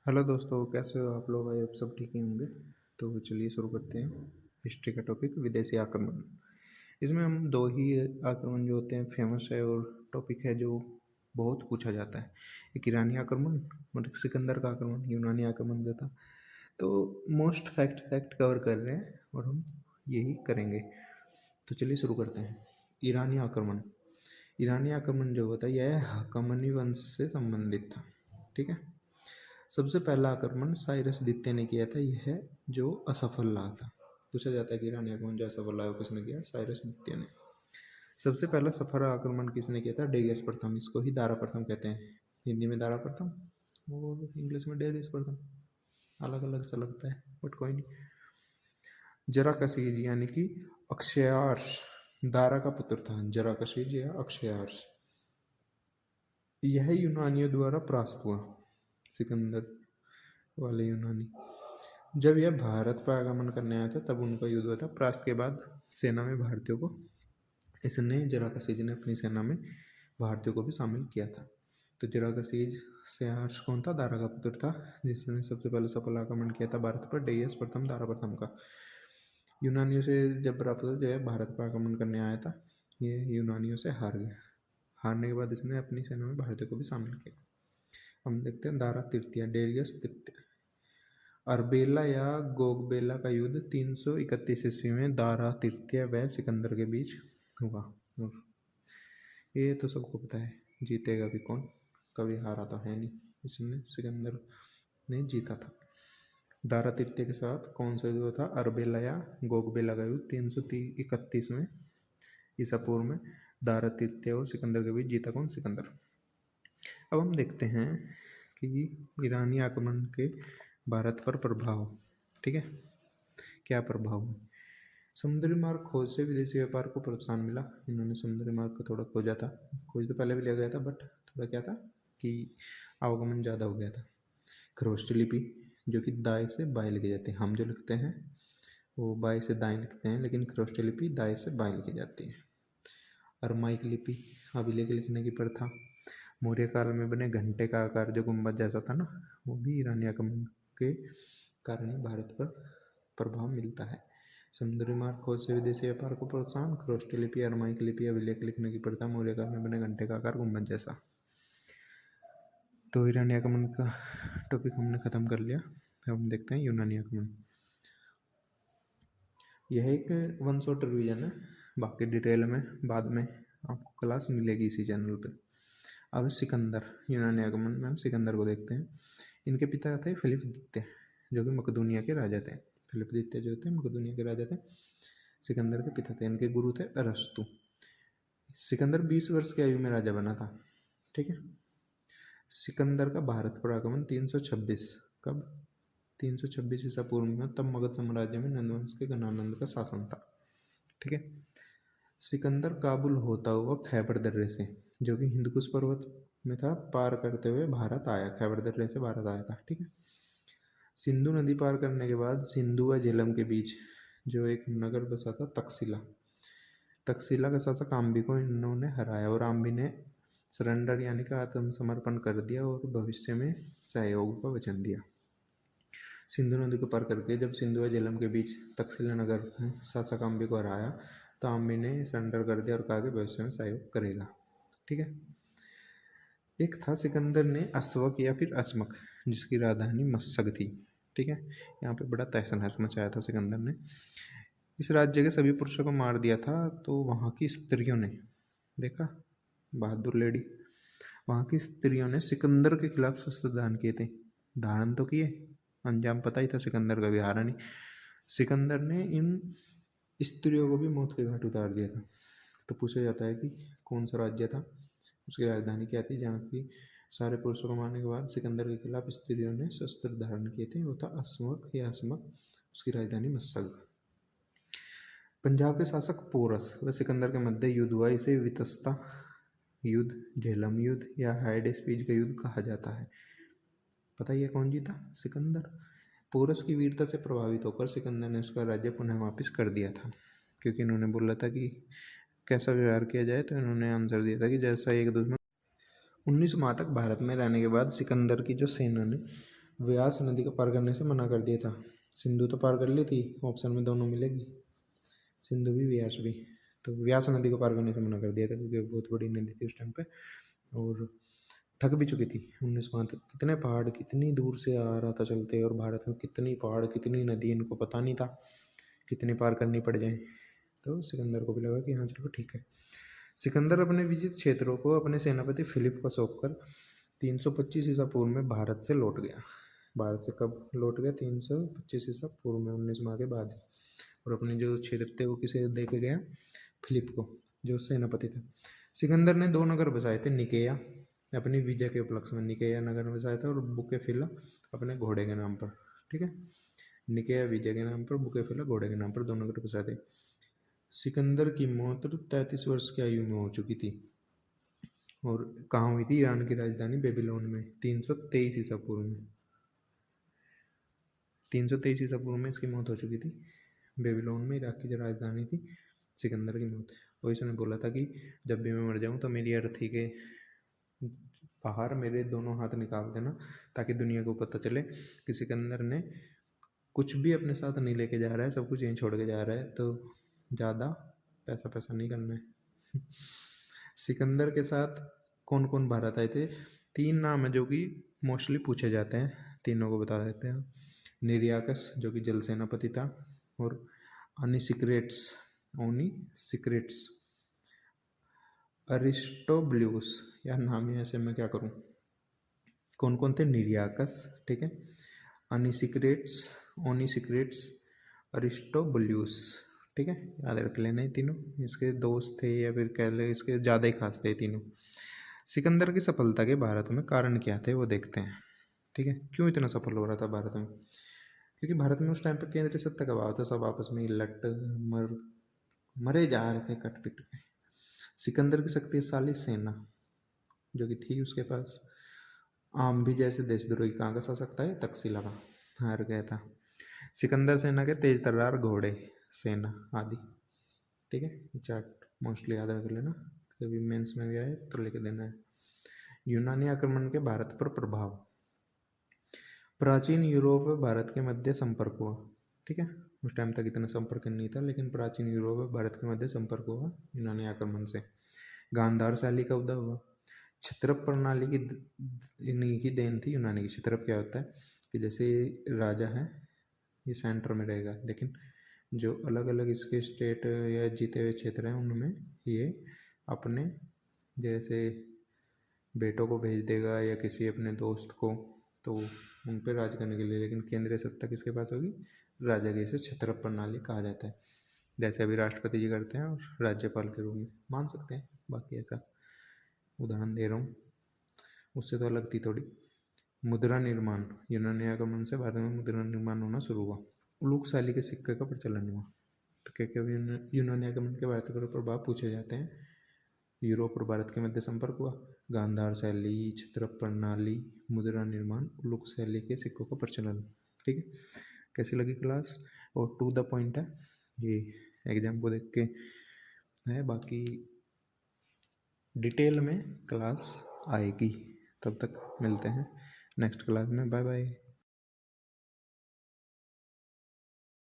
Hello दोस्तों, कैसे हो आप लोग? भाई आप सब ठीक ही होंगे। तो चलिए शुरू करते हैं हिस्ट्री का टॉपिक, विदेशी आक्रमण। इसमें हम दो ही आक्रमण जो होते हैं फेमस है और टॉपिक है जो बहुत पूछा जाता है। एक ईरानी आक्रमण और एक सिकंदर का आक्रमण, यूनानी आक्रमण जो था। तो मोस्ट फैक्ट कवर कर रहे हैं और हम यही करेंगे। तो चलिए शुरू करते हैं। ईरानी आक्रमण। ईरानी आक्रमण जो होता है यह हकमनी वंश से संबंधित था। ठीक है। सबसे पहला आक्रमण साइरस द्वितीय ने किया था, यह जो असफल रहा था। पूछा जाता है कि ईरानी आक्रमण जो असफल रहा है किसने किया? साइरस द्वितीय ने। सबसे पहला सफल आक्रमण किसने किया था? डेरियस प्रथम। इसको ही दारा प्रथम कहते हैं। हिंदी में दारा प्रथम और इंग्लिश में डेरियस प्रथम। अलग अलग सा लगता है बट कोई नहीं। जराकसीज यानी कि अक्षयार्ष दारा का पुत्र था। जराकसीज या अक्षयार्ष यह यूनानियों द्वारा परास्त हुआ। सिकंदर वाले यूनानी जब यह भारत पर आगमन करने आया था तब उनका युद्ध हुआ था। परास्त के बाद सेना में भारतीयों को इसने जराकसीज ने अपनी सेना में भारतीयों को भी शामिल किया था। तो जराकसीज से हर्ष कौन था? दारा का पुत्र था, जिसने सबसे पहले सफल आक्रमण किया था भारत पर। डेरियस प्रथम दारा प्रथम का। यूनानियों से जब प्राप्त जो है भारत पर आक्रमण करने आया था, ये यूनानियों से हार गया। हारने के बाद इसने अपनी सेना में भारतीयों को भी शामिल किया। हम देखते हैं दारा तृतीय, डेरियस तृतीय। अरबेला या गोगबेला का युद्ध 331 ईस्वी में दारा तृतीय व सिकंदर के बीच हुआ। और ये तो सबको पता है, जीतेगा भी कौन? कभी हारा तो है नहीं, इसने सिकंदर ने जीता था। दारा तृतीय के साथ कौन सा युद्ध हुआ था? अरबेला या गोगबेला का युद्ध 331 में ईसा पूर्व में दारा तृतीय और सिकंदर के बीच जीता कौन? सिकंदर। अब हम देखते हैं कि ईरानी आक्रमण के भारत पर प्रभाव। ठीक है, क्या प्रभाव है? समुद्री मार्ग खोज से विदेशी व्यापार को प्रोत्साहन मिला। इन्होंने समुद्री मार्ग को थोड़ा खोजा था। खोज तो पहले भी लिया गया था बट थोड़ा क्या था कि आवागमन ज़्यादा हो गया था। खरोष्ट लिपि जो कि दाएं से बाएं लिखी जाती है। हम जो लिखते हैं वो बाएं से दाएं लिखते हैं, लेकिन खरोष्ट लिपि दाएं से बाएं लिखी जाती है। अरमाइक लिपि अभिलेख लिखने की प्रथा। मौर्य काल में बने घंटे का आकार जो गुंबद जैसा था ना, वो भी ईरानी आक्रमण के कारण ही भारत पर प्रभाव मिलता है। समुद्री मार्ग खोज से विदेशी व्यापार को प्रोत्साहन। खरोष्ट लिपि, अरमाइक लिपि, अभिलेख लिखने की प्रथा, मौर्य काल में बने घंटे का आकार गुंबद जैसा। तो ईरानी आक्रमण का टॉपिक हमने खत्म कर लिया। अब हम देखते हैं यूनानी आक्रमण। यह एक वन शॉट रिवीजन है, बाकी डिटेल में बाद में आपको क्लास मिलेगी इसी चैनल पे। अब सिकंदर, यूनानी आक्रमण में हम सिकंदर को देखते हैं। इनके पिता थे फिलिप द्वितीय जो कि मकदूनिया के राजा थे। फिलिप द्वितीय जो थे मकदूनिया के राजा थे। सिकंदर के पिता थे, इनके गुरु थे अरस्तु। सिकंदर 20 वर्ष की आयु में राजा बना था। ठीक है। सिकंदर का भारत पर आगमन 326 कब? 326 ईसा पूर्व में। तब मगध साम्राज्य में नंदवंश के गणानंद का शासन था। ठीक है। सिकंदर काबुल होता हुआ खैबर दर्रे से, जो कि हिंदकुश पर्वत में था, पार करते हुए भारत आया। खैबर दर्रे से भारत आया था। ठीक है। सिंधु नदी पार करने के बाद सिंधु व झेलम के बीच जो एक नगर बसा था तक्षशिला, तक्षशिला का शासक आम्बी को इन्होंने हराया और आम्बी ने सरेंडर यानी कि आत्मसमर्पण कर दिया और भविष्य में सहयोग का वचन दिया। सिंधु नदी को पार करके जब सिंधु व झेलम के बीच तक्षशिला नगर शासक आम्बी को हराया तो आम्बी ने सरेंडर कर दिया और कहा कि भविष्य में सहयोग करेगा। ठीक है। एक था सिकंदर ने अस्वक या फिर अस्मक, जिसकी राजधानी मस्सग थी। ठीक है। यहाँ पे बड़ा तहस नहस मचाया था सिकंदर ने। इस राज्य के सभी पुरुषों को मार दिया था। तो वहाँ की स्त्रियों ने देखा, बहादुर लेडी, वहाँ की स्त्रियों ने सिकंदर के खिलाफ शस्त्र धारण किए थे। धारण तो किए, अंजाम पता ही था सिकंदर का भी, हारा नहीं। सिकंदर ने इन स्त्रियों को भी मौत के घाट उतार दिया था। तो पूछा जाता है कि कौन सा राज्य था, उसकी राजधानी क्या थी, जहाँ की सारे पुरुषों को मारने के बाद सिकंदर के खिलाफ स्त्रियों ने शस्त्र धारण किए थे। वो था अस्मक या अस्मक, उसकी राजधानी मस्सग। पंजाब के शासक पोरस व सिकंदर के मध्य युद्ध हुआ। इसे वितस्ता युद्ध, झेलम युद्ध या हाइडेस्पीज का युद्ध कहा जाता है। पता ही है कौन जीता? सिकंदर। पोरस की वीरता से प्रभावित होकर सिकंदर ने उसका राज्य पुनः वापस कर दिया था, क्योंकि इन्होंने बोला था कि कैसा व्यवहार किया जाए, तो इन्होंने आंसर दिया था कि जैसा एक दुश्मन। 19 माह तक भारत में रहने के बाद सिकंदर की जो सेना ने व्यास नदी को पार करने से मना कर दिया था। सिंधु तो पार कर ली थी, ऑप्शन में दोनों मिलेगी, सिंधु भी व्यास भी। तो व्यास नदी को पार करने से मना कर दिया था क्योंकि बहुत बड़ी नदी थी उस टाइम पे और थक भी चुकी थी। 19 तक कितने पहाड़ कितनी दूर से आ रहा था चलते, और भारत में कितनी पहाड़ कितनी नदी इनको पता नहीं था कितनी पार करनी पड़ जाए। तो सिकंदर को भी लगा कि हाँ चलो ठीक है। सिकंदर अपने विजित क्षेत्रों को अपने सेनापति फिलिप को सौंपकर 325 ईसा पूर्व में भारत से लौट गया। भारत से कब लौट गया? 325 ईसा पूर्व में, 19 माह के बाद। और अपने जो क्षेत्र थे वो किसे दे के गया? फिलिप को, जो सेनापति था। सिकंदर ने 2 नगर बसाए थे, निकेया अपनी विजय के उपलक्ष्य में निकेया नगर बसाया था, और बुकेफिला अपने घोड़े के नाम पर। ठीक है, निकेया विजय के नाम पर, बुकेफिला घोड़े के नाम पर 2 नगर बसाए थे। सिकंदर की मौत 33 वर्ष की आयु में हो चुकी थी और कहाँ हुई थी? ईरान की राजधानी बेबीलोन में 323 ईसा पूर्व में। 323 ईसा पूर्व में इसकी मौत हो चुकी थी। बेबीलोन में इराक की जो राजधानी थी, सिकंदर की मौत। और इसने बोला था कि जब भी मैं मर जाऊँ तो मेरी अर्थी के बाहर मेरे दोनों हाथ निकाल देना, ताकि दुनिया को पता चले कि सिकंदर ने कुछ भी अपने साथ नहीं लेके जा रहा है, सब कुछ यहीं छोड़ के जा रहा है। तो ज़्यादा पैसा नहीं करना है। सिकंदर के साथ कौन कौन भारत आए थे? 3 नाम है जो कि मोस्टली पूछे जाते हैं, तीनों को बता देते हैं। निर्याकस जो कि जल सेनापति था, और ओनी सिक्रेट्स, अरिस्टोब्लूस, यार नाम ही ऐसे मैं क्या करूं। कौन कौन थे? निर्याकस, ठीक है, ओनी सिक्रेट्स, अरिस्टोबुल्यूस। ठीक है, याद रख लेना ये तीनों, इसके दोस्त थे या फिर कह ले इसके ज़्यादा ही खास थे तीनों। सिकंदर की सफलता के भारत में कारण क्या थे वो देखते हैं। ठीक है, क्यों इतना सफल हो रहा था भारत में? क्योंकि भारत में उस टाइम पर केंद्रीय सत्ता का अभाव था, सब आपस में लट मरे जा रहे थे कट पिट के। सिकंदर की शक्तिशाली सेना जो कि थी उसके पास, आम भी जैसे देशद्रोही कहाँ का सा सकता है? तक्षशिला का, हार गया था। सिकंदर सेना के तेज तर्रार घोड़े सेना आदि। ठीक है, ये चार्ट मोस्टली याद रख लेना, कभी मेंस में गया है तो लेके देना है। यूनानी आक्रमण के भारत पर प्रभाव। प्राचीन यूरोप में भारत के मध्य संपर्क हुआ। ठीक है, उस टाइम तक इतना संपर्क नहीं था, लेकिन प्राचीन यूरोप में भारत के मध्य संपर्क हुआ यूनानी आक्रमण से। गांधार शैली का उदय हुआ। क्षत्रप प्रणाली की इन्हीं की देन थी यूनानी की। क्षत्रप क्या होता है कि जैसे राजा है ये सेंटर में रहेगा, लेकिन जो अलग अलग इसके स्टेट या जीते हुए क्षेत्र हैं उनमें ये अपने जैसे बेटों को भेज देगा या किसी अपने दोस्त को, तो उन पर राज करने के लिए। लेकिन केंद्रीय सत्ता किसके पास होगी? राजा की। इसे क्षत्रप प्रणाली कहा जाता है, जैसे अभी राष्ट्रपति जी करते हैं और राज्यपाल के रूप में मान सकते हैं। बाकी ऐसा उदाहरण दे रहा हूँ, उससे तो अलग थी थोड़ी। मुद्रा निर्माण। यूनानी आक्रमण से भारत में मुद्रा निर्माण होना शुरू हुआ। उलूक शैली के सिक्के का प्रचलन हुआ। तो क्या यूनानी आक्रमण के भारत पर प्रभाव पूछे जाते हैं। यूरोप और भारत के मध्य संपर्क हुआ। गांधार शैली, क्षत्रप प्रणाली, मुद्रा निर्माण, उलूक शैली के सिक्कों का प्रचलन। ठीक है, कैसी लगी क्लास? और टू द पॉइंट है ये, एग्जाम को देख के है। बाकी डिटेल में क्लास आएगी, तब तक मिलते हैं नेक्स्ट क्लास में। Bye bye.